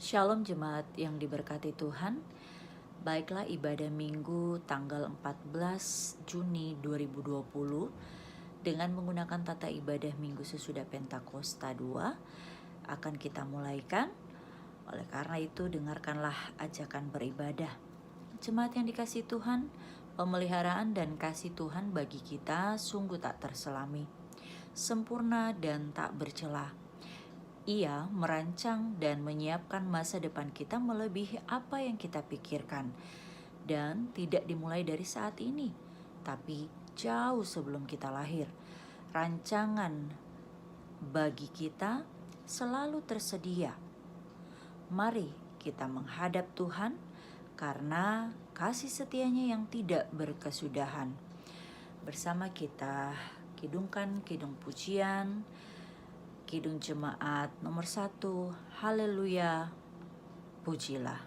Shalom jemaat yang diberkati Tuhan. Baiklah, ibadah Minggu tanggal 14 Juni 2020 dengan menggunakan tata ibadah Minggu sesudah Pentakosta 2 akan kita mulaikan. Oleh karena itu dengarkanlah ajakan beribadah. Jemaat yang dikasihi Tuhan, pemeliharaan dan kasih Tuhan bagi kita sungguh tak terselami, sempurna dan tak bercela. Ia merancang dan menyiapkan masa depan kita melebihi apa yang kita pikirkan, dan tidak dimulai dari saat ini, tapi jauh sebelum kita lahir. Rancangan bagi kita selalu tersedia. Mari kita menghadap Tuhan karena kasih setianya yang tidak berkesudahan. Bersama kita kidungkan kidung pujian, kidung jemaat nomor 1, haleluya, pujilah.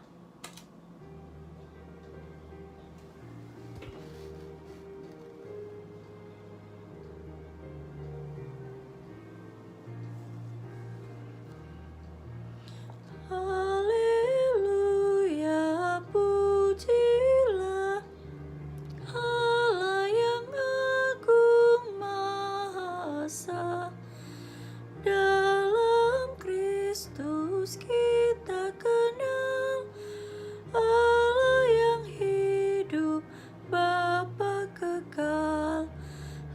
Haleluya, pujilah Allah yang agung maha esa. Dalam Kristus kita kenal Allah yang hidup, Bapa kekal,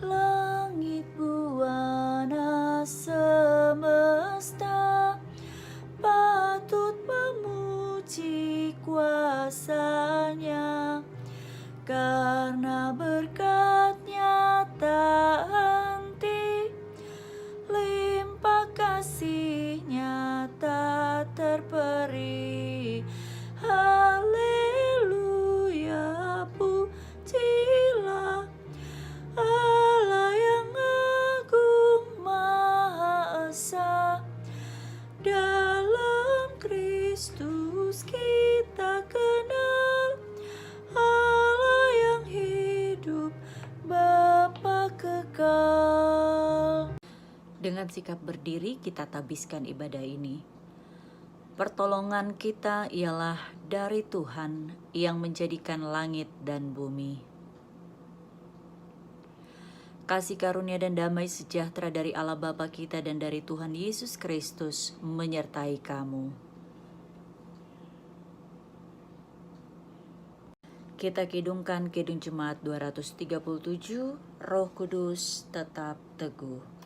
langit buana semesta patut memuji kuasa-Nya, karena berkat-Nya tak henti, limpah kasih-Nya tak terperi. Haleluya, pujilah Allah yang agung maha esa. Dalam Kristus kita kenal Allah yang hidup, Bapa kekal. Dengan sikap berdiri kita tabiskan ibadah ini. Pertolongan kita ialah dari Tuhan yang menjadikan langit dan bumi. Kasih karunia dan damai sejahtera dari Allah Bapa kita dan dari Tuhan Yesus Kristus menyertai kamu. Kita kidungkan kidung jemaat 237, Roh Kudus tetap teguh.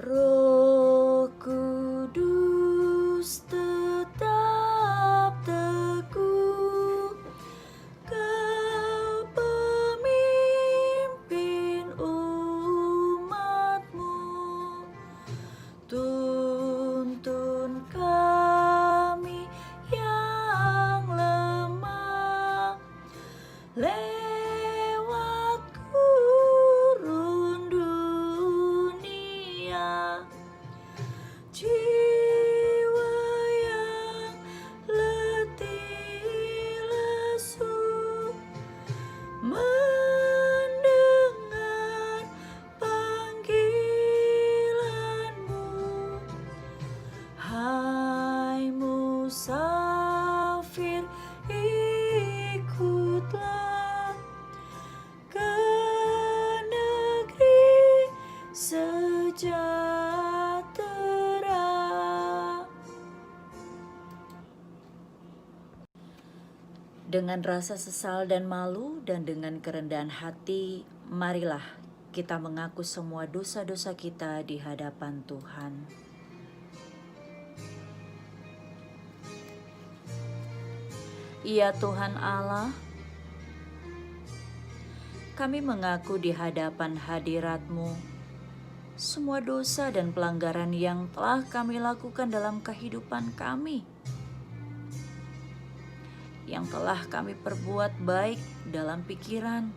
Roh Kudus tetap teguh, Kau pemimpin umat-Mu. Tuntun kami yang lemah lewat gurun dunia, jiwa yang letih lesu mendengar panggilan-Mu. Hai musafir, ikutlah ke negeri sejahtera. Dengan rasa sesal dan malu dan dengan kerendahan hati, marilah kita mengaku semua dosa-dosa kita di hadapan Tuhan. Ya Tuhan Allah, kami mengaku di hadapan hadirat-Mu semua dosa dan pelanggaran yang telah kami lakukan dalam kehidupan kami, yang telah kami perbuat baik dalam pikiran,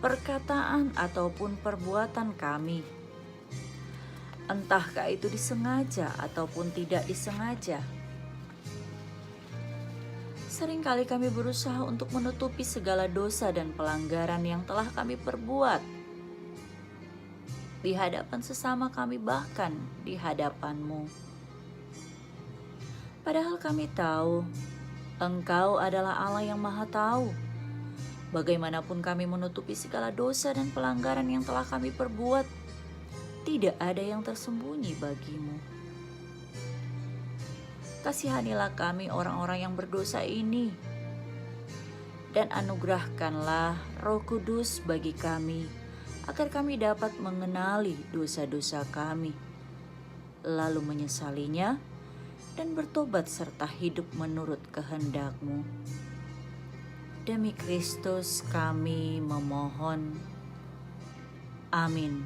perkataan ataupun perbuatan kami. Entahkah itu disengaja ataupun tidak disengaja. Seringkali kami berusaha untuk menutupi segala dosa dan pelanggaran yang telah kami perbuat di hadapan sesama kami, bahkan di hadapan-Mu. Padahal kami tahu Engkau adalah Allah yang Maha Tahu. Bagaimanapun kami menutupi segala dosa dan pelanggaran yang telah kami perbuat, tidak ada yang tersembunyi bagi-Mu. Kasihanilah kami orang-orang yang berdosa ini, dan anugerahkanlah Roh Kudus bagi kami, agar kami dapat mengenali dosa-dosa kami, lalu menyesalinya, dan bertobat serta hidup menurut kehendak-Mu. Demi Kristus kami memohon. Amin.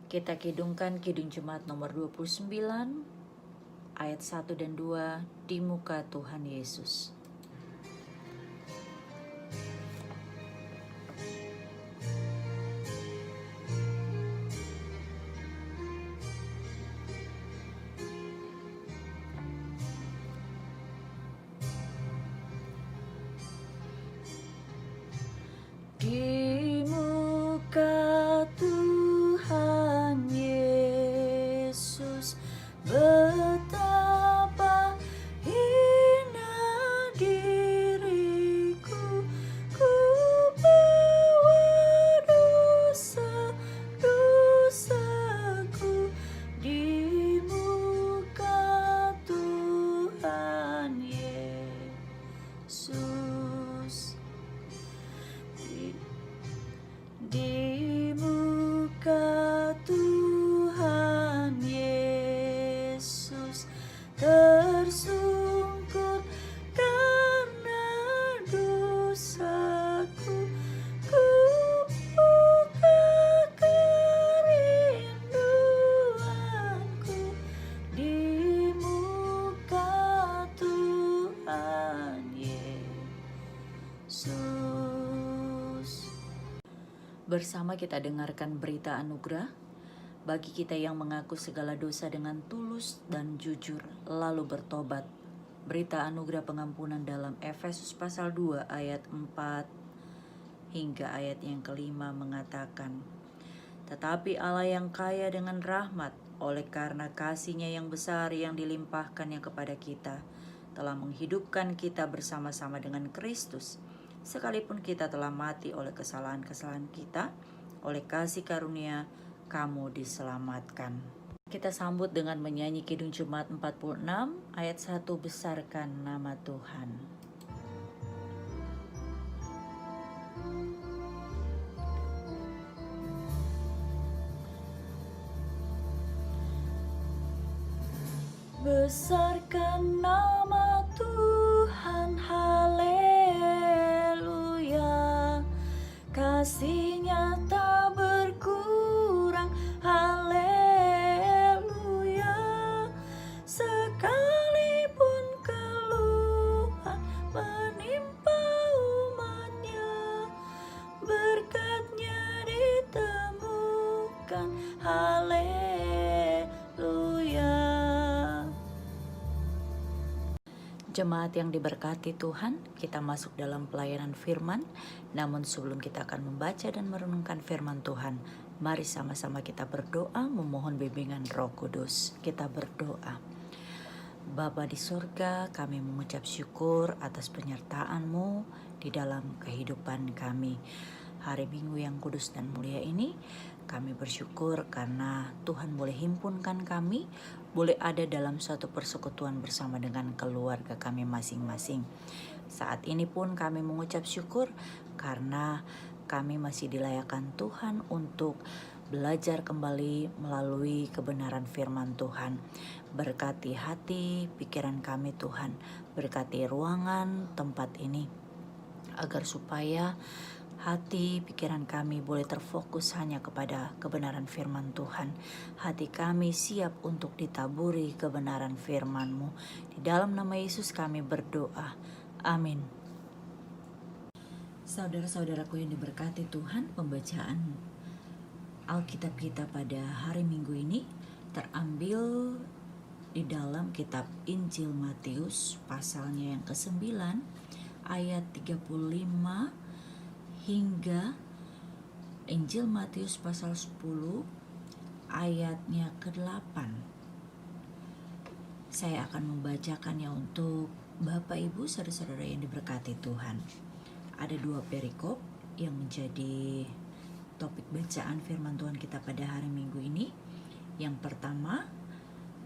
Kita kidungkan Kidung Jemaat nomor 29, ayat 1 dan 2 di muka Tuhan Yesus. Di muka Tuhan Yesus, betapa hina diriku, ku bawa dosa-dosaku di muka Tuhan Yesus. Di muka Tuhan Yesus, tersungkur karena dosaku, ku buka kerinduanku di muka Tuhan Yesus. Bersama kita dengarkan berita anugerah bagi kita yang mengaku segala dosa dengan tulus dan jujur lalu bertobat. Berita anugerah pengampunan dalam Efesus pasal 2 ayat 4 hingga ayat yang kelima mengatakan, "Tetapi Allah yang kaya dengan rahmat, oleh karena kasih-Nya yang besar yang dilimpahkannya kepada kita, telah menghidupkan kita bersama-sama dengan Kristus. Sekalipun kita telah mati oleh kesalahan-kesalahan kita, oleh kasih karunia kamu diselamatkan." Kita sambut dengan menyanyi Kidung Jemaat 46 ayat 1, besarkan nama Tuhan. Besarkan nama Tuhan, haleluya. Kasih-Nya tak berkurang, haleluya. Sekalipun keluhan menimpa umat-Nya, berkat-Nya ditemukan, haleluya. Jemaat yang diberkati Tuhan, kita masuk dalam pelayanan firman. Namun sebelum kita akan membaca dan merenungkan firman Tuhan, mari sama-sama kita berdoa memohon bimbingan Roh Kudus. Kita berdoa. Bapa di surga, kami mengucap syukur atas penyertaan-Mu di dalam kehidupan kami. Hari Minggu yang kudus dan mulia ini, kami bersyukur karena Tuhan boleh himpunkan kami, boleh ada dalam suatu persekutuan bersama dengan keluarga kami masing-masing. Saat ini pun kami mengucap syukur karena kami masih dilayakkan Tuhan untuk belajar kembali melalui kebenaran firman Tuhan. Berkati hati, pikiran kami Tuhan, berkati ruangan tempat ini, agar supaya hati, pikiran kami boleh terfokus hanya kepada kebenaran firman Tuhan. Hati kami siap untuk ditaburi kebenaran firman-Mu. Di dalam nama Yesus kami berdoa. Amin. Saudara-saudaraku yang diberkati Tuhan, pembacaan Alkitab kita pada hari Minggu ini terambil di dalam kitab Injil Matius pasalnya yang ke-9 ayat 35 hingga Injil Matius pasal 10 ayatnya ke-8. Saya akan membacakannya untuk Bapak Ibu saudara-saudara yang diberkati Tuhan. Ada 2 perikop yang menjadi topik bacaan firman Tuhan kita pada hari Minggu ini. Yang pertama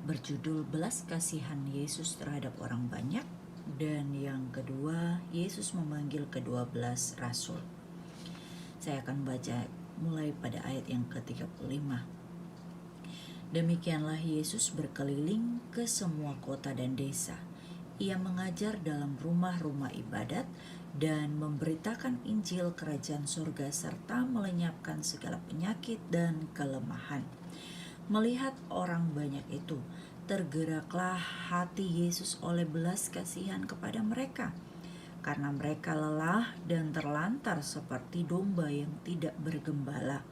berjudul belas kasihan Yesus terhadap orang banyak, dan yang kedua Yesus memanggil ke-12 rasul. Saya akan baca mulai pada ayat yang ke-35. Demikianlah Yesus berkeliling ke semua kota dan desa. Ia mengajar dalam rumah-rumah ibadat dan memberitakan Injil kerajaan surga serta melenyapkan segala penyakit dan kelemahan. Melihat orang banyak itu, tergeraklah hati Yesus oleh belas kasihan kepada mereka, karena mereka lelah dan terlantar seperti domba yang tidak bergembala.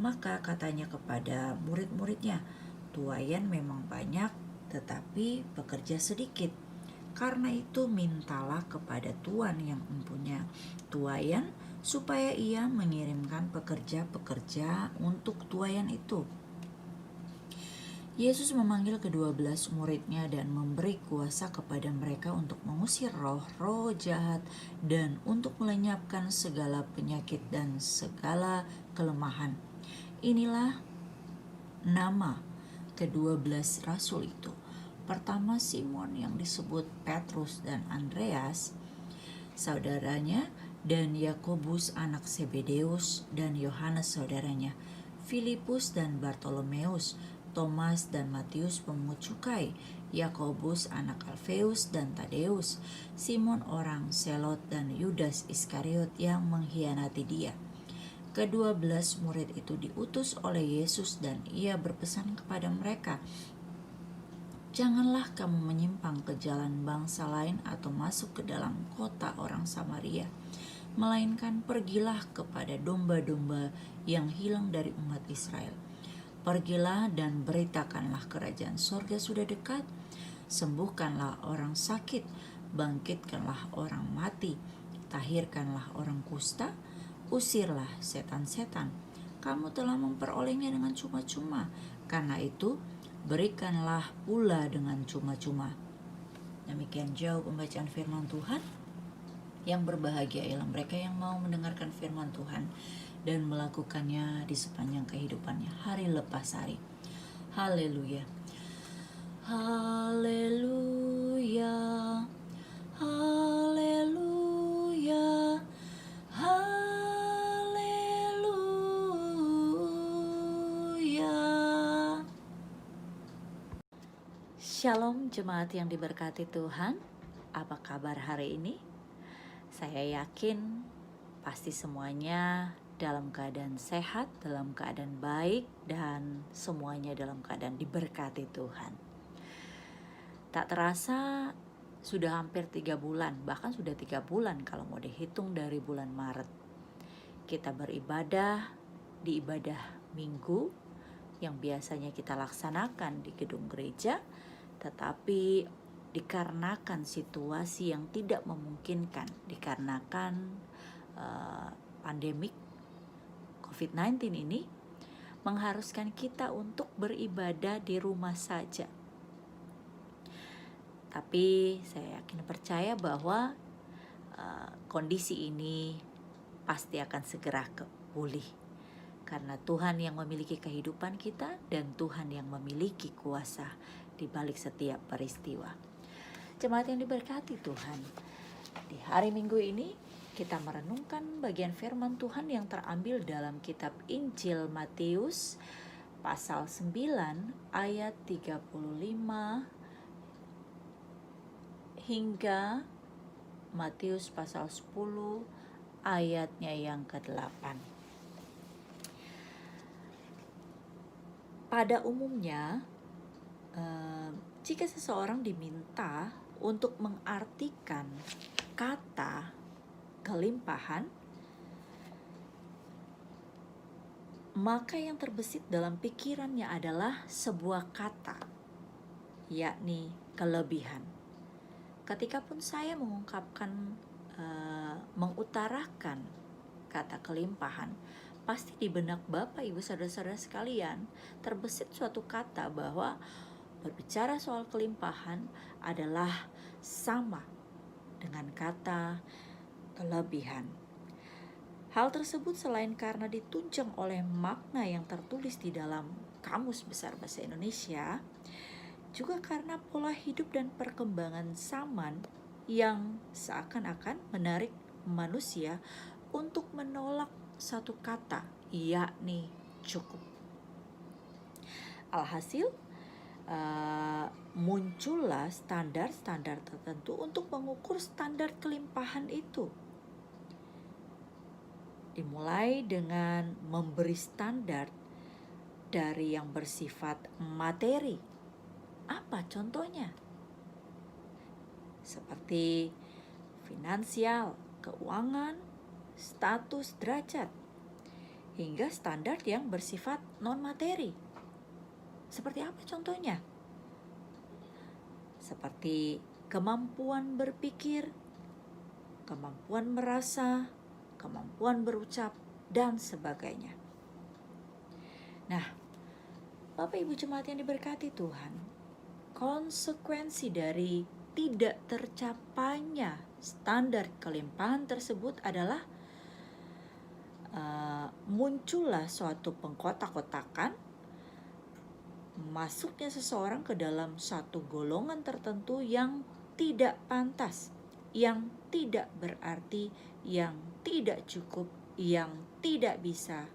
Maka katanya kepada murid-muridnya, tuaian memang banyak, tetapi pekerja sedikit. Karena itu mintalah kepada Tuan yang mempunyai tuaian supaya ia mengirimkan pekerja-pekerja untuk tuaian itu. Yesus memanggil ke-12 muridnya dan memberi kuasa kepada mereka untuk mengusir roh-roh jahat dan untuk melenyapkan segala penyakit dan segala kelemahan. Inilah nama ke-12 rasul itu. Pertama, Simon yang disebut Petrus dan Andreas, saudaranya, dan Yakobus anak Zebedeus dan Yohanes saudaranya, Filipus dan Bartolomeus, Thomas dan Matius pemungut cukai, Yakobus anak Alfeus dan Tadeus, Simon orang Selot dan Yudas Iskariot yang mengkhianati dia. Ke-12 murid itu diutus oleh Yesus dan ia berpesan kepada mereka, janganlah kamu menyimpang ke jalan bangsa lain atau masuk ke dalam kota orang Samaria, melainkan pergilah kepada domba-domba yang hilang dari umat Israel. Pergilah dan beritakanlah kerajaan sorga sudah dekat, sembuhkanlah orang sakit, bangkitkanlah orang mati, tahirkanlah orang kusta, usirlah setan-setan. Kamu telah memperolehnya dengan cuma-cuma, karena itu berikanlah pula dengan cuma-cuma. Demikian jauh pembacaan firman Tuhan. Yang berbahagia ialah mereka yang mau mendengarkan firman Tuhan dan melakukannya di sepanjang kehidupannya, hari lepas hari. Haleluya. Haleluya. Haleluya. Haleluya. Shalom jemaat yang diberkati Tuhan. Apa kabar hari ini? Saya yakin pasti semuanya dalam keadaan sehat, dalam keadaan baik, dan semuanya dalam keadaan diberkati Tuhan. Tak terasa sudah hampir 3 bulan, bahkan sudah 3 bulan kalau mau dihitung dari bulan Maret. Kita beribadah di ibadah minggu yang biasanya kita laksanakan di gedung gereja, tetapi dikarenakan situasi yang tidak memungkinkan, dikarenakan pandemik COVID-19 ini mengharuskan kita untuk beribadah di rumah saja. Tapi saya yakin percaya bahwa kondisi ini pasti akan segera pulih, karena Tuhan yang memiliki kehidupan kita dan Tuhan yang memiliki kuasa di balik setiap peristiwa. Jemaat yang diberkati Tuhan, di hari Minggu ini kita merenungkan bagian firman Tuhan yang terambil dalam kitab Injil Matius pasal 9 ayat 35 hingga Matius pasal 10 ayatnya yang ke-8. Pada umumnya, jika seseorang diminta untuk mengartikan kata kelimpahan, maka yang terbesit dalam pikirannya adalah sebuah kata, yakni kelebihan. Ketika pun saya mengutarakan kata kelimpahan, pasti di benak Bapak, Ibu, Saudara-saudara sekalian terbesit suatu kata bahwa berbicara soal kelimpahan adalah sama dengan kata kelebihan. Hal tersebut selain karena ditunjang oleh makna yang tertulis di dalam Kamus Besar Bahasa Indonesia, juga karena pola hidup dan perkembangan zaman yang seakan-akan menarik manusia untuk menolak satu kata, yakni cukup. Alhasil, muncullah standar-standar tertentu untuk mengukur standar kelimpahan itu. Dimulai dengan memberi standar dari yang bersifat materi. Apa contohnya? Seperti finansial, keuangan, status, derajat, hingga standar yang bersifat non-materi. Seperti apa contohnya? Seperti kemampuan berpikir, kemampuan merasa, kemampuan berucap, dan sebagainya. Nah, Bapak Ibu jemaat yang diberkati Tuhan, konsekuensi dari tidak tercapainya standar kelimpahan tersebut adalah muncullah suatu pengkotak-kotakan, masuknya seseorang ke dalam satu golongan tertentu yang tidak pantas, yang tidak berarti, yang tidak cukup, yang tidak bisa,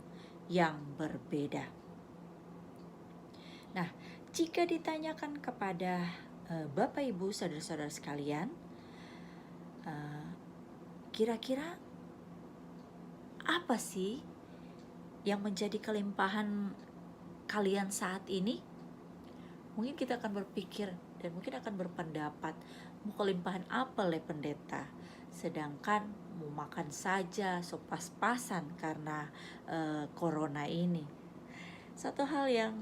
yang berbeda. Nah, jika ditanyakan kepada Bapak Ibu saudara-saudara sekalian, kira-kira apa sih yang menjadi kelimpahan kalian saat ini? Mungkin kita akan berpikir dan mungkin akan berpendapat, mau kelimpahan apa le pendeta? Sedangkan mau makan saja pas-pasan karena corona ini. Satu hal yang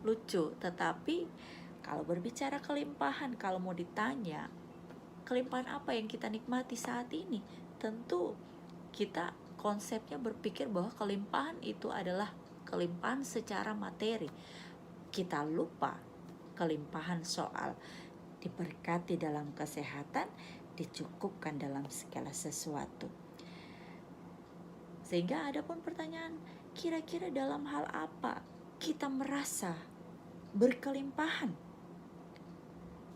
lucu, tetapi kalau berbicara kelimpahan, kalau mau ditanya kelimpahan apa yang kita nikmati saat ini, tentu kita konsepnya berpikir bahwa kelimpahan itu adalah kelimpahan secara materi. Kita lupa kelimpahan soal diberkati dalam kesehatan, dicukupkan dalam segala sesuatu. Sehingga ada pun pertanyaan, kira-kira dalam hal apa kita merasa berkelimpahan?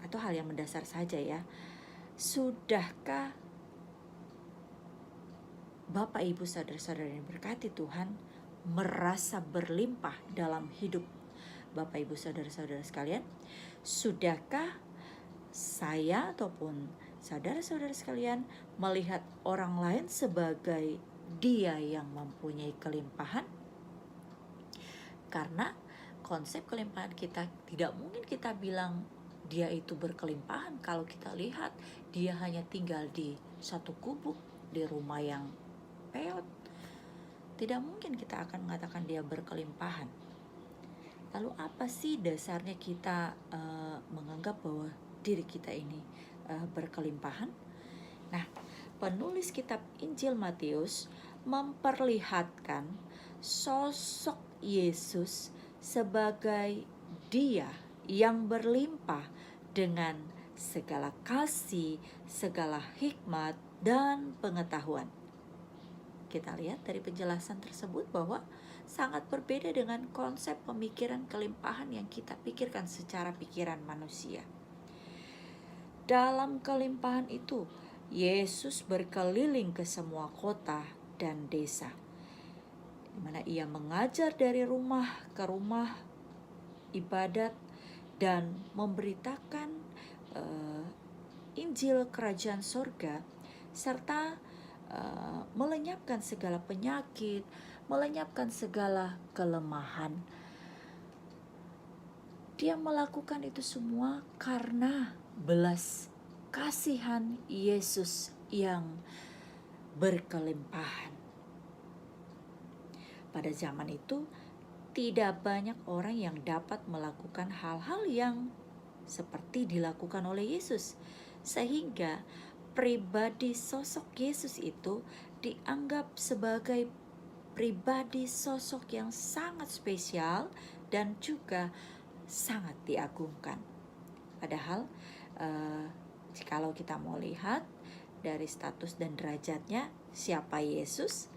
Atau hal yang mendasar saja ya, sudahkah Bapak Ibu saudara-saudara yang berkati Tuhan merasa berlimpah dalam hidup Bapak Ibu saudara-saudara sekalian? Sudahkah saya ataupun saudara-saudara sekalian melihat orang lain sebagai dia yang mempunyai kelimpahan? Karena konsep kelimpahan kita tidak mungkin kita bilang dia itu berkelimpahan kalau kita lihat dia hanya tinggal di satu gubuk di rumah yang peot. Tidak mungkin kita akan mengatakan dia berkelimpahan. Lalu apa sih dasarnya kita menganggap bahwa diri kita ini berkelimpahan? Nah, penulis kitab Injil Matius memperlihatkan sosok Yesus sebagai dia yang berlimpah dengan segala kasih, segala hikmat, dan pengetahuan. Kita lihat dari penjelasan tersebut bahwa sangat berbeda dengan konsep pemikiran kelimpahan yang kita pikirkan secara pikiran manusia. Dalam kelimpahan itu, Yesus berkeliling ke semua kota dan desa, di mana ia mengajar dari rumah ke rumah ibadat dan memberitakan Injil Kerajaan Sorga, serta melenyapkan segala penyakit, melenyapkan segala kelemahan. Dia melakukan itu semua karena belas kasihan Yesus yang berkelimpahan. Pada zaman itu tidak banyak orang yang dapat melakukan hal-hal yang seperti dilakukan oleh Yesus, sehingga pribadi sosok Yesus itu dianggap sebagai pribadi sosok yang sangat spesial dan juga sangat diagungkan. Padahal kalau kita mau lihat dari status dan derajatnya siapa Yesus,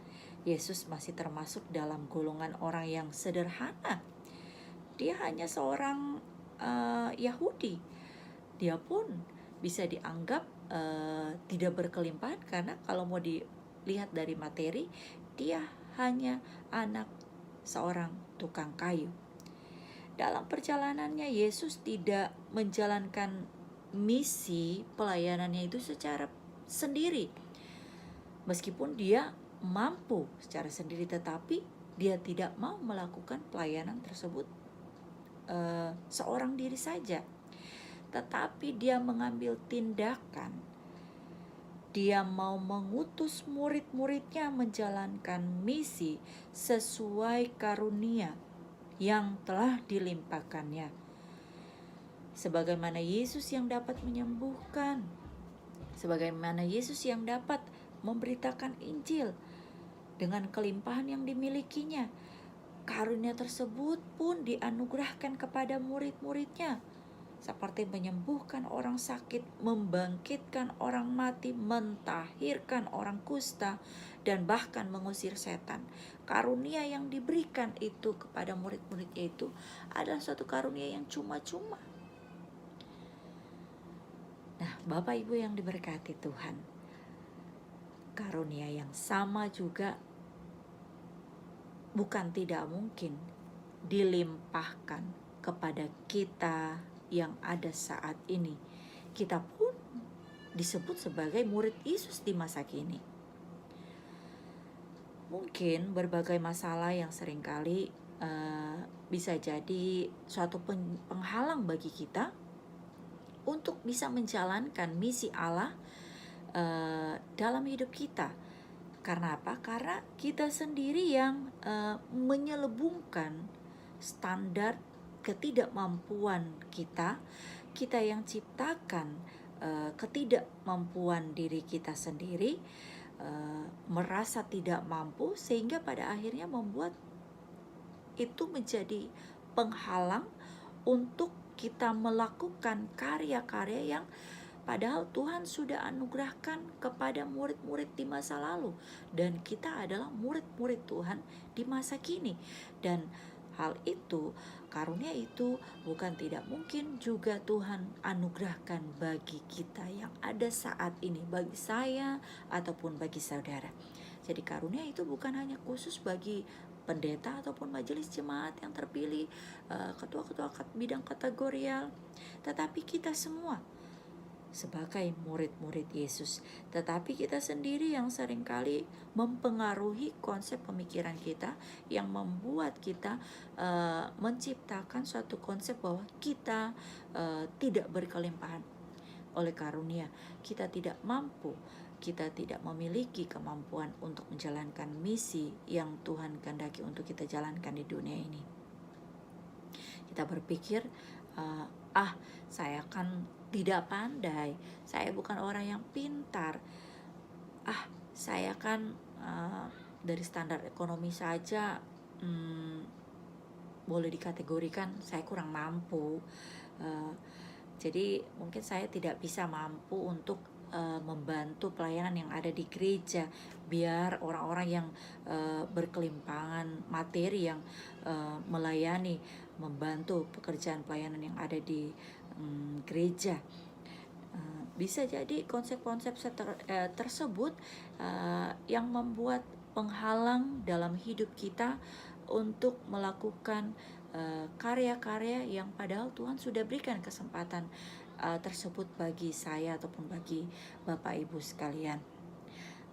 Yesus masih termasuk dalam golongan orang yang sederhana. Dia hanya seorang Yahudi. Dia pun bisa dianggap tidak berkelimpahan, karena kalau mau dilihat dari materi, dia hanya anak seorang tukang kayu. Dalam perjalanannya, Yesus tidak menjalankan misi pelayanannya itu secara sendiri. Meskipun dia mampu secara sendiri, tetapi dia tidak mau melakukan pelayanan tersebut seorang diri saja. Tetapi dia mengambil tindakan. Dia mau mengutus murid-muridnya menjalankan misi sesuai karunia yang telah dilimpahkannya. Sebagaimana Yesus yang dapat menyembuhkan, sebagaimana Yesus yang dapat memberitakan Injil dengan kelimpahan yang dimilikinya, karunia tersebut pun dianugerahkan kepada murid-muridnya, seperti menyembuhkan orang sakit, membangkitkan orang mati, mentahirkan orang kusta, dan bahkan mengusir setan. Karunia yang diberikan itu kepada murid-muridnya itu adalah suatu karunia yang cuma-cuma. Nah, Bapak Ibu yang diberkati Tuhan, karunia yang sama juga bukan tidak mungkin dilimpahkan kepada kita yang ada saat ini. Kita pun disebut sebagai murid Yesus di masa kini. Mungkin berbagai masalah yang seringkali bisa jadi suatu penghalang bagi kita untuk bisa menjalankan misi Allah dalam hidup kita. Karena apa? Karena kita sendiri yang menyelubungkan standar ketidakmampuan kita yang ciptakan ketidakmampuan diri kita sendiri, merasa tidak mampu, sehingga pada akhirnya membuat itu menjadi penghalang untuk kita melakukan karya-karya yang padahal Tuhan sudah anugerahkan kepada murid-murid di masa lalu, dan kita adalah murid-murid Tuhan di masa kini. Dan hal itu, karunia itu bukan tidak mungkin juga Tuhan anugerahkan bagi kita yang ada saat ini, bagi saya ataupun bagi saudara. Jadi karunia itu bukan hanya khusus bagi pendeta ataupun majelis jemaat yang terpilih, ketua-ketua bidang kategorial, tetapi kita semua sebagai murid-murid Yesus. Tetapi kita sendiri yang seringkali mempengaruhi konsep pemikiran kita, yang membuat kita menciptakan suatu konsep bahwa kita tidak berkelimpahan oleh karunia, kita tidak mampu, kita tidak memiliki kemampuan untuk menjalankan misi yang Tuhan kehendaki untuk kita jalankan di dunia ini. Kita berpikir, saya kan tidak pandai, saya bukan orang yang pintar, saya kan dari standar ekonomi saja boleh dikategorikan saya kurang mampu. Jadi mungkin saya tidak bisa mampu untuk membantu pelayanan yang ada di gereja, biar orang-orang yang berkelimpangan materi yang melayani, membantu pekerjaan pelayanan yang ada di gereja. Bisa jadi konsep-konsep tersebut yang membuat penghalang dalam hidup kita untuk melakukan karya-karya yang padahal Tuhan sudah berikan kesempatan tersebut bagi saya ataupun bagi Bapak Ibu sekalian.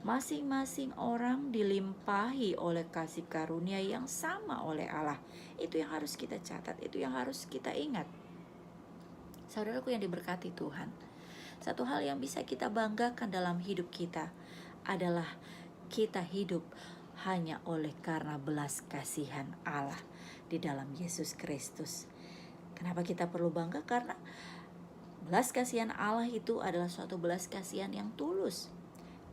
Masing-masing orang dilimpahi oleh kasih karunia yang sama oleh Allah. Itu yang harus kita catat, itu yang harus kita ingat. Saudaraku yang diberkati Tuhan, satu hal yang bisa kita banggakan dalam hidup kita adalah kita hidup hanya oleh karena belas kasihan Allah. di dalam Yesus Kristus. Kenapa kita perlu bangga? Karena belas kasihan Allah itu adalah suatu belas kasihan yang tulus,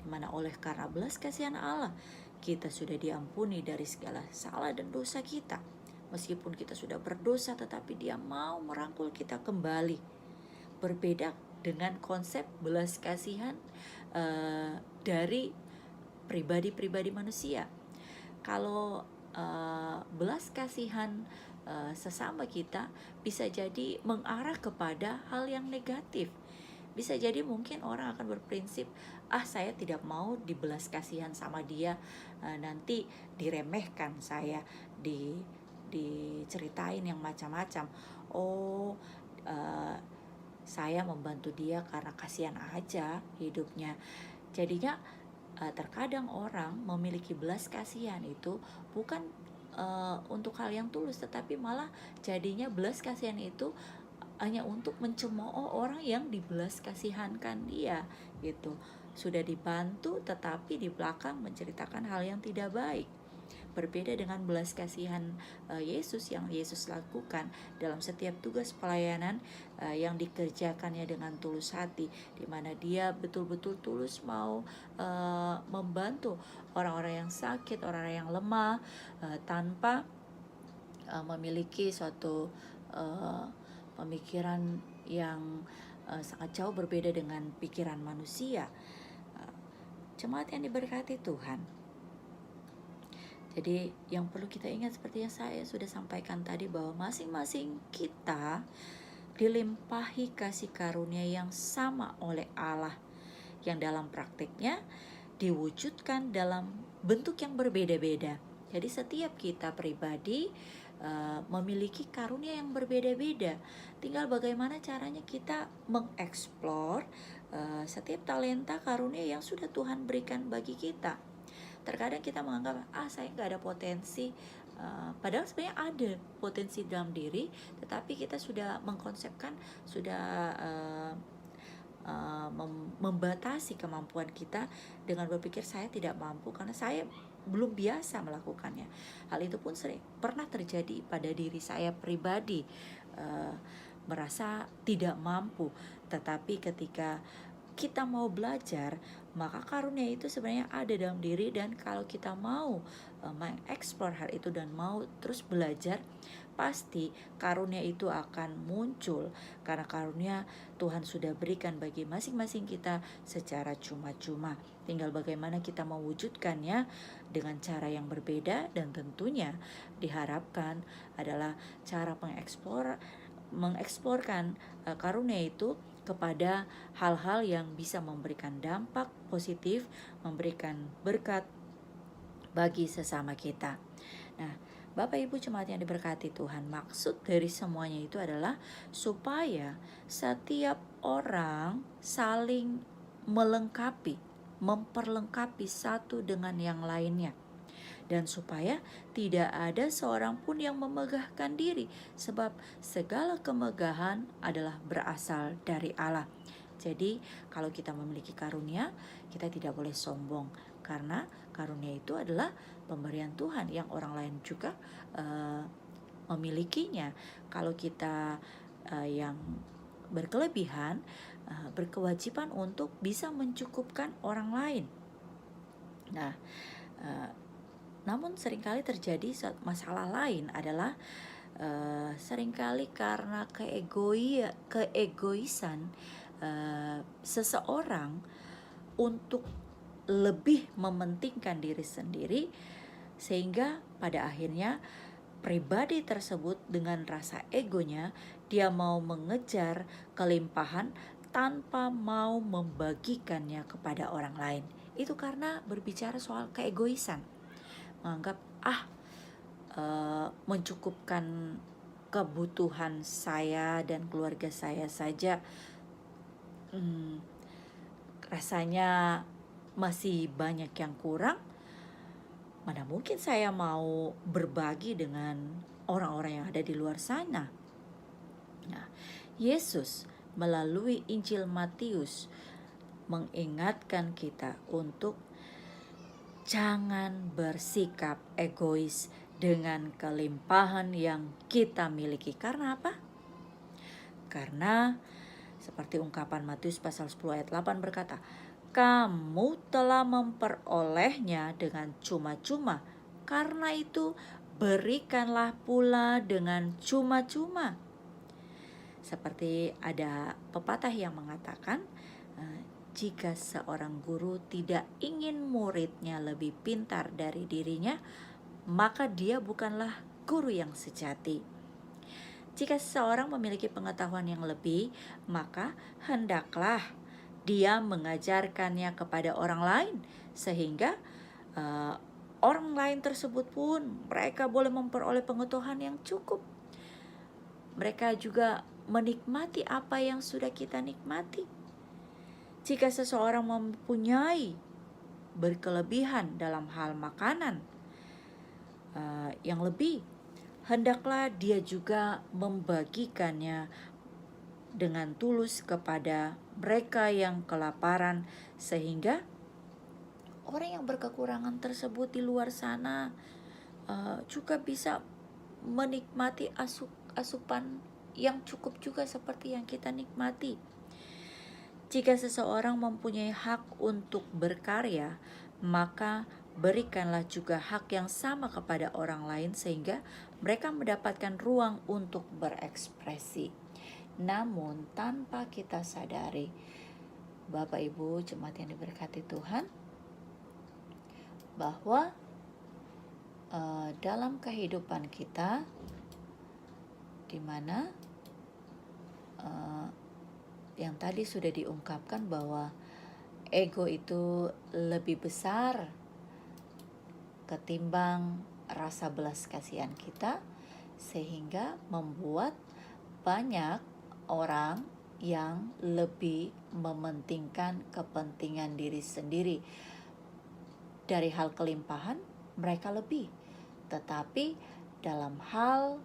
dimana oleh karena belas kasihan Allah kita sudah diampuni dari segala salah dan dosa kita. Meskipun kita sudah berdosa, tetapi Dia mau merangkul kita kembali. Berbeda dengan konsep belas kasihan dari pribadi-pribadi manusia. Kalau belas kasihan sesama kita bisa jadi mengarah kepada hal yang negatif. Bisa jadi mungkin orang akan berprinsip, saya tidak mau dibelas kasihan sama dia, nanti diremehkan saya, diceritain yang macam-macam. Saya membantu dia karena kasihan aja hidupnya. Jadinya terkadang orang memiliki belas kasihan itu bukan untuk hal yang tulus, tetapi malah jadinya belas kasihan itu hanya untuk mencemooh orang yang dibelas kasihankan dia gitu. Sudah dibantu tetapi di belakang menceritakan hal yang tidak baik. Berbeda dengan belas kasihan Yesus yang Yesus lakukan dalam setiap tugas pelayanan yang dikerjakannya dengan tulus hati, di mana Dia betul-betul tulus mau membantu orang-orang yang sakit, orang-orang yang lemah, tanpa memiliki suatu pemikiran yang sangat jauh berbeda dengan pikiran manusia. Jemaat yang diberkati Tuhan, jadi yang perlu kita ingat seperti yang saya sudah sampaikan tadi, bahwa masing-masing kita dilimpahi kasih karunia yang sama oleh Allah, yang dalam praktiknya diwujudkan dalam bentuk yang berbeda-beda. Jadi setiap kita pribadi memiliki karunia yang berbeda-beda. Tinggal bagaimana caranya kita mengeksplor setiap talenta karunia yang sudah Tuhan berikan bagi kita. Terkadang kita menganggap saya nggak ada potensi, padahal sebenarnya ada potensi dalam diri, tetapi kita sudah mengkonsepkan, sudah membatasi kemampuan kita dengan berpikir saya tidak mampu karena saya belum biasa melakukannya. Hal itu pun pernah terjadi pada diri saya pribadi, merasa tidak mampu. Tetapi ketika kita mau belajar, maka karunia itu sebenarnya ada dalam diri, dan kalau kita mau mengeksplor hal itu dan mau terus belajar, pasti karunia itu akan muncul, karena karunia Tuhan sudah berikan bagi masing-masing kita secara cuma-cuma. Tinggal bagaimana kita mewujudkannya dengan cara yang berbeda, dan tentunya diharapkan adalah cara mengeksplorkan karunia itu kepada hal-hal yang bisa memberikan dampak positif, memberikan berkat bagi sesama kita. Nah, Bapak Ibu jemaat yang diberkati Tuhan, maksud dari semuanya itu adalah supaya setiap orang saling melengkapi, memperlengkapi satu dengan yang lainnya. Dan supaya tidak ada seorang pun yang memegahkan diri, sebab segala kemegahan adalah berasal dari Allah. Jadi kalau kita memiliki karunia, kita tidak boleh sombong, karena karunia itu adalah pemberian Tuhan yang orang lain juga memilikinya. Kalau kita yang berkelebihan, berkewajiban untuk bisa mencukupkan orang lain. Nah, namun seringkali terjadi masalah lain adalah seringkali karena keegoisan seseorang untuk lebih mementingkan diri sendiri, sehingga pada akhirnya pribadi tersebut dengan rasa egonya dia mau mengejar kelimpahan tanpa mau membagikannya kepada orang lain. Itu karena berbicara soal keegoisan, menganggap mencukupkan kebutuhan saya dan keluarga saya saja rasanya masih banyak yang kurang. Mana mungkin saya mau berbagi dengan orang-orang yang ada di luar sana. Nah, Yesus melalui Injil Matius mengingatkan kita untuk jangan bersikap egois dengan kelimpahan yang kita miliki. Karena apa? Karena seperti ungkapan Matius pasal 10 ayat 8 berkata, kamu telah memperolehnya dengan cuma-cuma, karena itu berikanlah pula dengan cuma-cuma. Seperti ada pepatah yang mengatakan, jika seorang guru tidak ingin muridnya lebih pintar dari dirinya, maka dia bukanlah guru yang sejati. Jika seseorang memiliki pengetahuan yang lebih, maka hendaklah dia mengajarkannya kepada orang lain, sehingga orang lain tersebut pun mereka boleh memperoleh pengetahuan yang cukup. Mereka juga menikmati apa yang sudah kita nikmati. Jika seseorang mempunyai berkelebihan dalam hal makanan yang lebih, hendaklah dia juga membagikannya dengan tulus kepada mereka yang kelaparan, sehingga orang yang berkekurangan tersebut di luar sana juga bisa menikmati asupan yang cukup juga seperti yang kita nikmati. Jika seseorang mempunyai hak untuk berkarya, maka berikanlah juga hak yang sama kepada orang lain sehingga mereka mendapatkan ruang untuk berekspresi. Namun tanpa kita sadari, Bapak Ibu jemaat yang diberkati Tuhan, bahwa dalam kehidupan kita, di mana yang tadi sudah diungkapkan bahwa ego itu lebih besar ketimbang rasa belas kasihan kita, sehingga membuat banyak orang yang lebih mementingkan kepentingan diri sendiri. Dari hal kelimpahan mereka lebih, tetapi dalam hal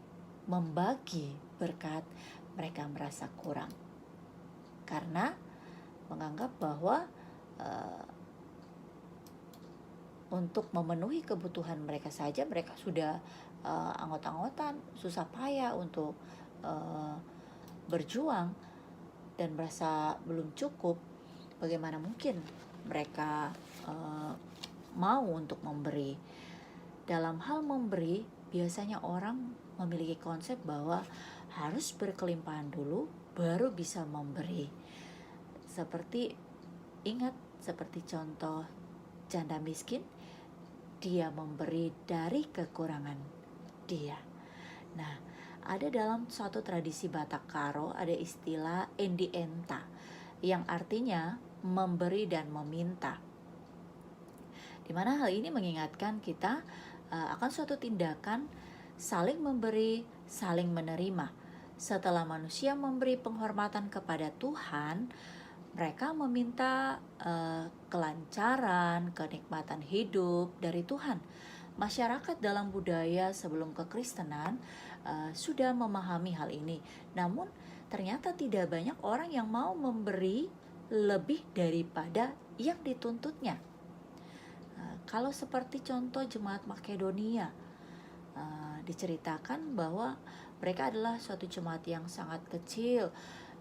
membagi berkat mereka merasa kurang, karena menganggap bahwa untuk memenuhi kebutuhan mereka saja mereka sudah anggot-anggotan, susah payah untuk berjuang dan merasa belum cukup. Bagaimana mungkin mereka mau untuk memberi? Dalam hal memberi, biasanya orang memiliki konsep bahwa harus berkelimpahan dulu baru bisa memberi. Seperti contoh janda miskin, dia memberi dari kekurangan dia. Nah, ada dalam suatu tradisi Batak Karo ada istilah endi enta yang artinya memberi dan meminta, di mana hal ini mengingatkan kita akan suatu tindakan saling memberi, saling menerima. Setelah manusia memberi penghormatan kepada Tuhan, mereka meminta kelancaran, kenikmatan hidup dari Tuhan. Masyarakat dalam budaya sebelum kekristenan sudah memahami hal ini. Namun ternyata tidak banyak orang yang mau memberi lebih daripada yang dituntutnya. Kalau seperti contoh jemaat Makedonia, diceritakan bahwa mereka adalah suatu jemaat yang sangat kecil.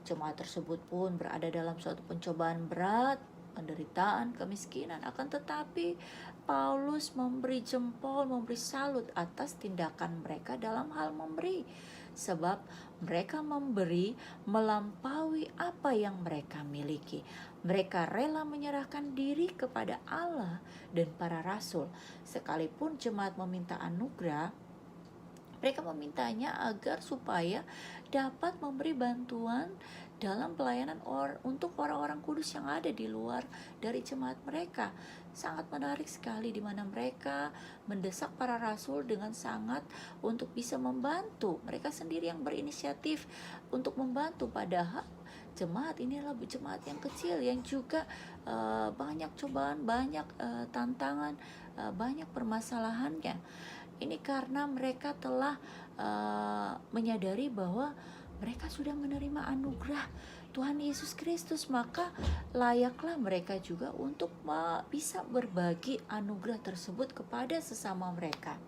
Jemaat tersebut pun berada dalam suatu pencobaan berat, penderitaan, kemiskinan. Akan tetapi Paulus memberi jempol, memberi salut atas tindakan mereka dalam hal memberi. Sebab mereka memberi melampaui apa yang mereka miliki. Mereka rela menyerahkan diri kepada Allah dan para rasul. Sekalipun jemaat meminta anugerah, mereka memintanya agar supaya dapat memberi bantuan dalam pelayanan untuk orang-orang kudus yang ada di luar dari jemaat mereka. Sangat menarik sekali di mana mereka mendesak para rasul dengan sangat untuk bisa membantu. Mereka sendiri yang berinisiatif untuk membantu, padahal jemaat ini adalah jemaat yang kecil yang juga banyak cobaan, banyak tantangan, banyak permasalahannya. Ini karena mereka telah menyadari bahwa mereka sudah menerima anugerah Tuhan Yesus Kristus, maka layaklah mereka juga untuk bisa berbagi anugerah tersebut kepada sesama mereka.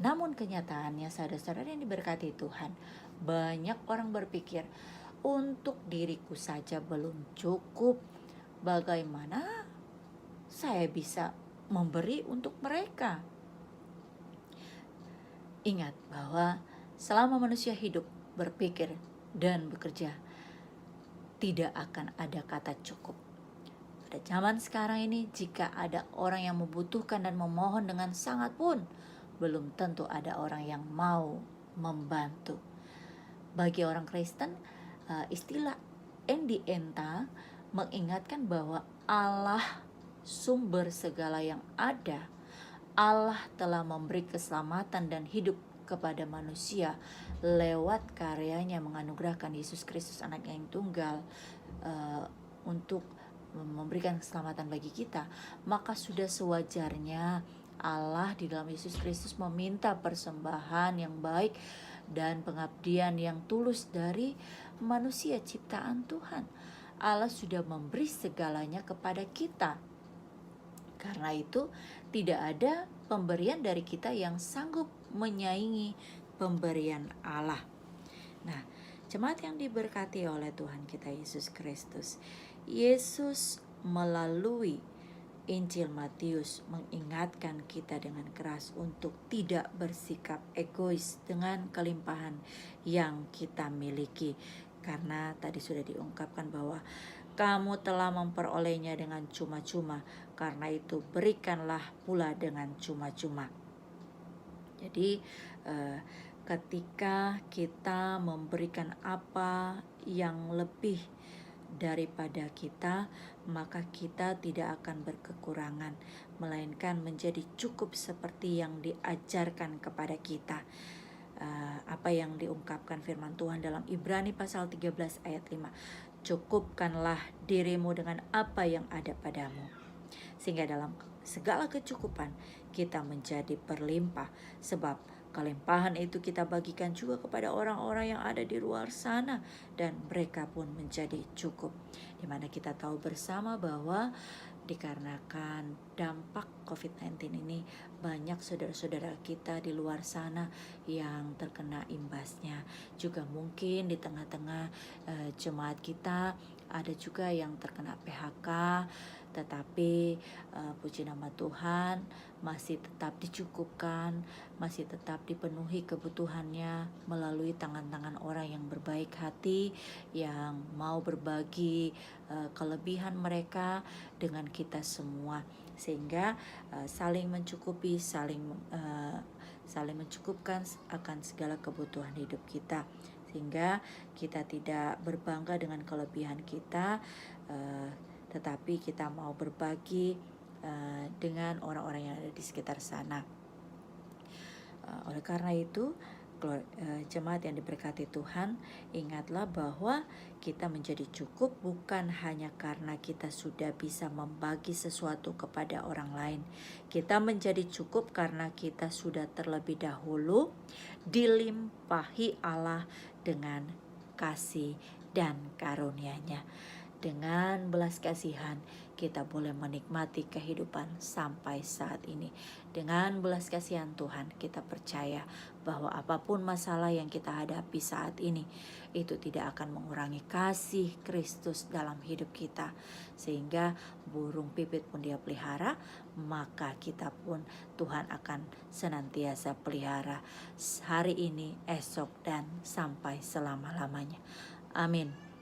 Namun kenyataannya saudara-saudara yang diberkati Tuhan, banyak orang berpikir, untuk diriku saja belum cukup, bagaimana saya bisa memberi untuk mereka? Ingat bahwa selama manusia hidup, berpikir, dan bekerja, tidak akan ada kata cukup. Pada zaman sekarang ini, jika ada orang yang membutuhkan dan memohon dengan sangat pun, belum tentu ada orang yang mau membantu. Bagi orang Kristen, istilah endi enta mengingatkan bahwa Allah sumber segala yang ada. Allah telah memberi keselamatan dan hidup kepada manusia lewat karyanya menganugerahkan Yesus Kristus anaknya yang tunggal untuk memberikan keselamatan bagi kita. Maka sudah sewajarnya Allah di dalam Yesus Kristus meminta persembahan yang baik dan pengabdian yang tulus dari manusia ciptaan Tuhan. Allah sudah memberi segalanya kepada kita. Karena itu tidak ada pemberian dari kita yang sanggup menyaingi pemberian Allah. Nah, jemaat yang diberkati oleh Tuhan kita Yesus Kristus, Yesus melalui Injil Matius mengingatkan kita dengan keras untuk tidak bersikap egois dengan kelimpahan yang kita miliki. Karena tadi sudah diungkapkan bahwa kamu telah memperolehnya dengan cuma-cuma, karena itu berikanlah pula dengan cuma-cuma. Jadi ketika kita memberikan apa yang lebih daripada kita, maka kita tidak akan berkekurangan, melainkan menjadi cukup seperti yang diajarkan kepada kita. Apa yang diungkapkan firman Tuhan dalam Ibrani pasal 13 ayat 5. Cukupkanlah dirimu dengan apa yang ada padamu, sehingga dalam segala kecukupan kita menjadi berlimpah. Sebab kelimpahan itu kita bagikan juga kepada orang-orang yang ada di luar sana, dan mereka pun menjadi cukup. Dimana kita tahu bersama bahwa dikarenakan dampak COVID-19 ini, banyak saudara-saudara kita di luar sana yang terkena imbasnya. Juga mungkin di tengah-tengah jemaat kita ada juga yang terkena PHK, tetapi puji nama Tuhan masih tetap dicukupkan, masih tetap dipenuhi kebutuhannya melalui tangan-tangan orang yang berbaik hati, yang mau berbagi kelebihan mereka dengan kita semua, sehingga saling mencukupi, saling mencukupkan akan segala kebutuhan hidup kita, sehingga kita tidak berbangga dengan kelebihan kita, tetapi kita mau berbagi dengan orang-orang yang ada di sekitar sana. Oleh karena itu, jemaat yang diberkati Tuhan, ingatlah bahwa kita menjadi cukup bukan hanya karena kita sudah bisa membagi sesuatu kepada orang lain. Kita menjadi cukup karena kita sudah terlebih dahulu dilimpahi Allah dengan kasih dan karunia-Nya. Dengan belas kasihan kita boleh menikmati kehidupan sampai saat ini. Dengan belas kasihan Tuhan, kita percaya bahwa apapun masalah yang kita hadapi saat ini, itu tidak akan mengurangi kasih Kristus dalam hidup kita. Sehingga burung pipit pun Dia pelihara, maka kita pun Tuhan akan senantiasa pelihara hari ini, esok, dan sampai selama-lamanya. Amin.